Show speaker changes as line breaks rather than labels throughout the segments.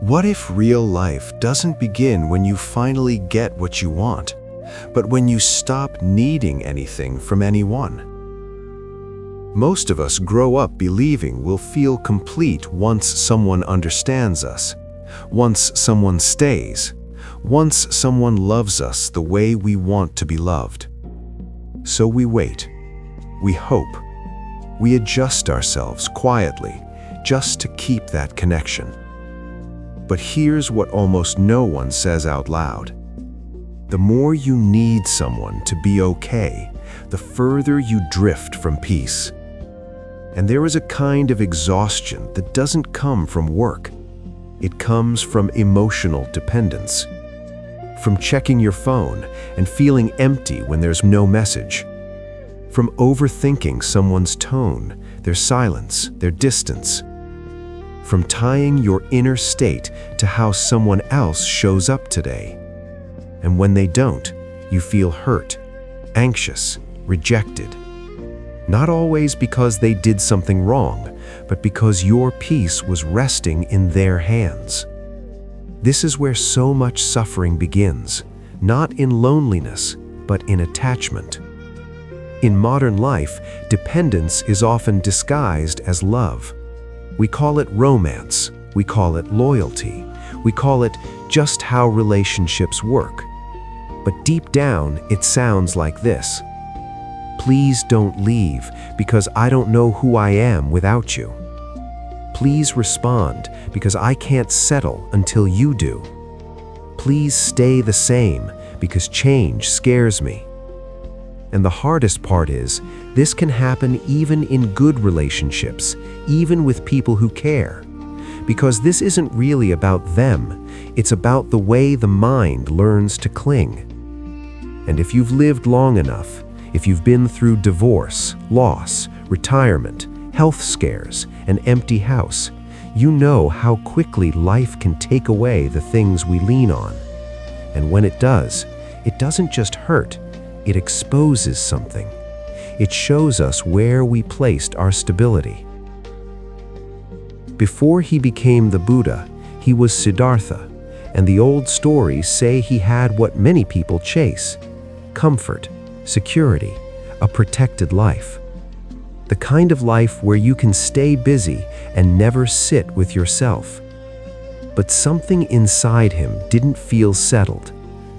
What if real life doesn't begin when you finally get what you want, but when you stop needing anything from anyone? Most of us grow up believing we'll feel complete once someone understands us, once someone stays, once someone loves us the way we want to be loved. So we wait, we hope, we adjust ourselves quietly just to keep that connection. But here's what almost no one says out loud. The more you need someone to be okay, the further you drift from peace. And there is a kind of exhaustion that doesn't come from work. It comes from emotional dependence. From checking your phone and feeling empty when there's no message. From overthinking someone's tone, their silence, their distance. From tying your inner state to how someone else shows up today. And when they don't, you feel hurt, anxious, rejected. Not always because they did something wrong, but because your peace was resting in their hands. This is where so much suffering begins, not in loneliness, but in attachment. In modern life, dependence is often disguised as love. We call it romance, we call it loyalty, we call it just how relationships work. But deep down, it sounds like this. Please don't leave because I don't know who I am without you. Please respond because I can't settle until you do. Please stay the same because change scares me. And the hardest part is, this can happen even in good relationships, even with people who care. Because this isn't really about them, it's about the way the mind learns to cling. And if you've lived long enough, if you've been through divorce, loss, retirement, health scares, an empty house, you know how quickly life can take away the things we lean on. And when it does, it doesn't just hurt, it exposes something. It shows us where we placed our stability. Before he became the Buddha, he was Siddhartha, and the old stories say he had what many people chase: comfort, security, a protected life. The kind of life where you can stay busy and never sit with yourself. But something inside him didn't feel settled,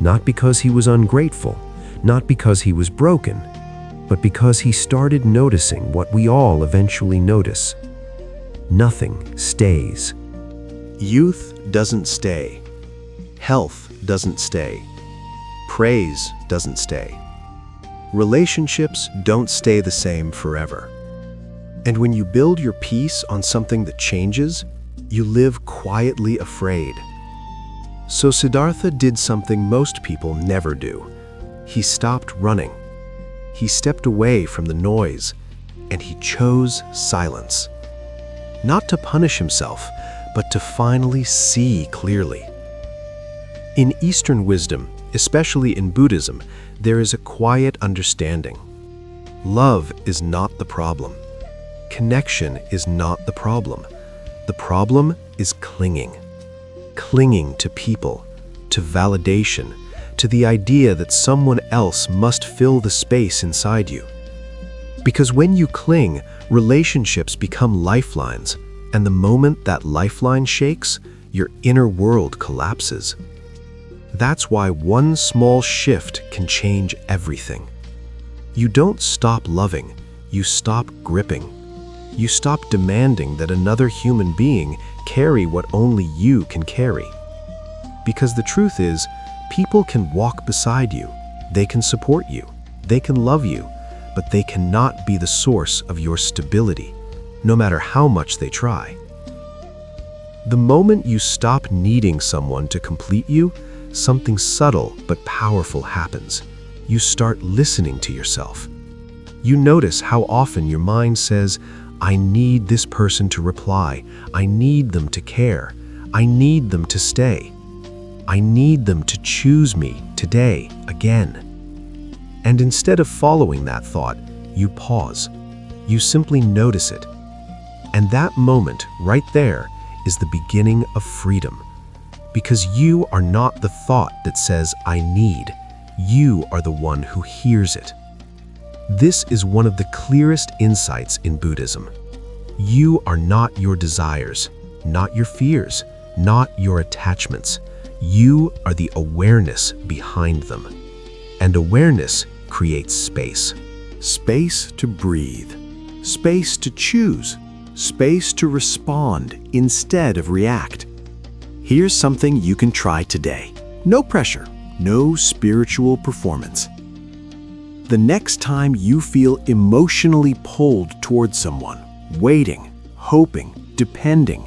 not because he was ungrateful, not because he was broken, but because he started noticing what we all eventually notice. Nothing stays. Youth doesn't stay. Health doesn't stay. Praise doesn't stay. Relationships don't stay the same forever. And when you build your peace on something that changes, you live quietly afraid. So Siddhartha did something most people never do. He stopped running. He stepped away from the noise, and he chose silence. Not to punish himself, but to finally see clearly. In Eastern wisdom, especially in Buddhism, there is a quiet understanding. Love is not the problem. Connection is not the problem. The problem is clinging. Clinging to people, to validation, to the idea that someone else must fill the space inside you. Because when you cling, relationships become lifelines, and the moment that lifeline shakes, your inner world collapses. That's why one small shift can change everything. You don't stop loving, you stop gripping. You stop demanding that another human being carry what only you can carry. Because the truth is, people can walk beside you, they can support you, they can love you, but they cannot be the source of your stability, no matter how much they try. The moment you stop needing someone to complete you, something subtle but powerful happens. You start listening to yourself. You notice how often your mind says, I need this person to reply. I need them to care. I need them to stay. I need them to choose me today again. And instead of following that thought, you pause. You simply notice it. And that moment right there is the beginning of freedom, Because you are not the thought that says, "I need." You are the one who hears it. This is one of the clearest insights in Buddhism. You are not your desires, not your fears, not your attachments. You are the awareness behind them. And awareness creates space. Space to breathe, space to choose, space to respond instead of react. Here's something you can try today. No pressure, no spiritual performance. The next time you feel emotionally pulled towards someone, waiting, hoping, depending,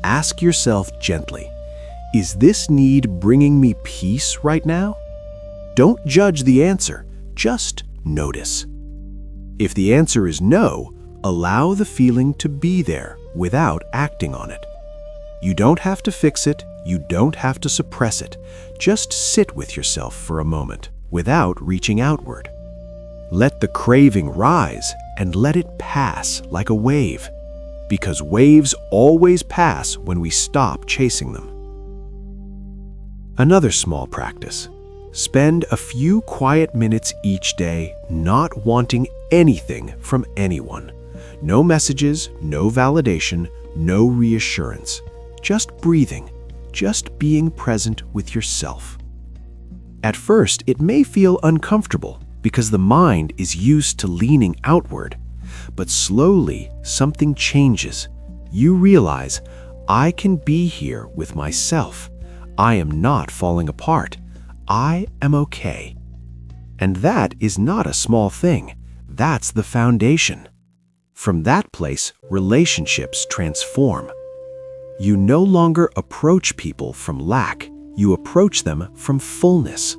ask yourself gently, is this need bringing me peace right now? Don't judge the answer, just notice. If the answer is no, allow the feeling to be there without acting on it. You don't have to fix it, you don't have to suppress it. Just sit with yourself for a moment without reaching outward. Let the craving rise and let it pass like a wave, because waves always pass when we stop chasing them. Another small practice. Spend a few quiet minutes each day not wanting anything from anyone. No messages, no validation, no reassurance. Just breathing, just being present with yourself. At first, it may feel uncomfortable because the mind is used to leaning outward, but slowly something changes. You realize, I can be here with myself. I am not falling apart. I am okay. And that is not a small thing. That's the foundation. From that place, relationships transform. You no longer approach people from lack. You approach them from fullness.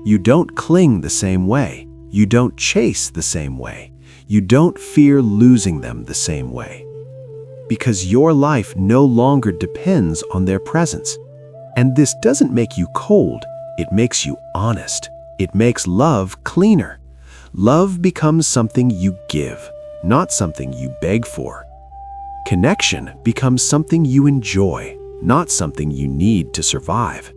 You don't cling the same way. You don't chase the same way. You don't fear losing them the same way. Because your life no longer depends on their presence. And this doesn't make you cold. It makes you honest. It makes love cleaner. Love becomes something you give, not something you beg for. Connection becomes something you enjoy, not something you need to survive.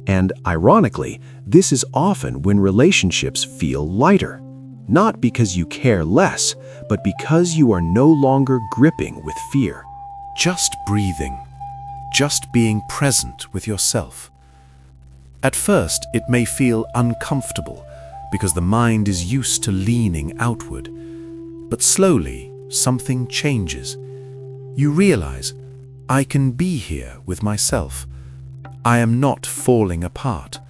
And ironically, this is often when relationships feel lighter. Not because you care less, but because you are no longer gripping with fear.
Just breathing, just being present with yourself. At first, it may feel uncomfortable because the mind is used to leaning outward. But slowly, something changes. You realize, I can be here with myself. I am not falling apart.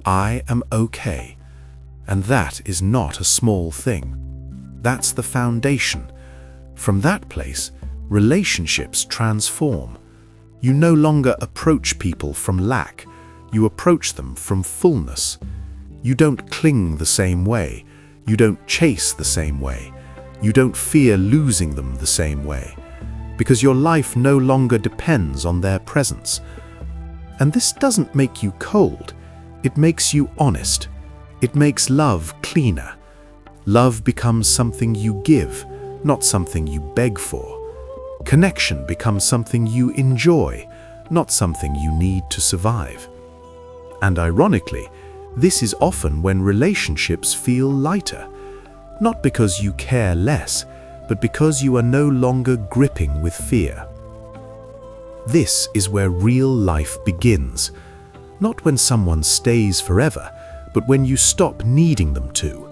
I am okay. And that is not a small thing. That's the foundation. From that place, relationships transform. You no longer approach people from lack. You approach them from fullness. You don't cling the same way. You don't chase the same way. You don't fear losing them the same way. Because your life no longer depends on their presence. And this doesn't make you cold. It makes you honest. It makes love cleaner. Love becomes something you give, not something you beg for. Connection becomes something you enjoy, not something you need to survive. And ironically, this is often when relationships feel lighter. Not because you care less, but because you are no longer gripping with fear. This is where real life begins. Not when someone stays forever, but when you stop needing them to.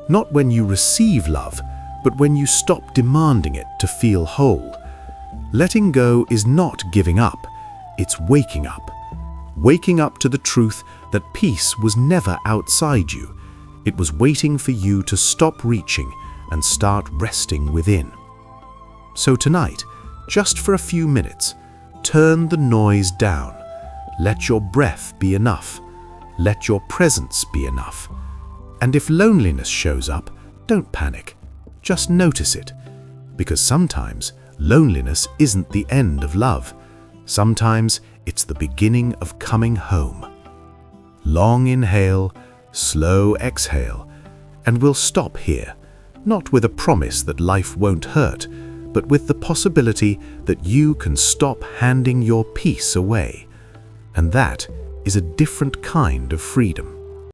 Not when you receive love, but when you stop demanding it to feel whole. Letting go is not giving up, it's waking up. Waking up to the truth that peace was never outside you. It was waiting for you to stop reaching and start resting within. So tonight, just for a few minutes, turn the noise down. Let your breath be enough. Let your presence be enough. And if loneliness shows up, don't panic. Just notice it. Because sometimes loneliness isn't the end of love. Sometimes it's the beginning of coming home. Long inhale, slow exhale, and we'll stop here, not with a promise that life won't hurt, but with the possibility that you can stop handing your peace away. And that is a different kind of freedom.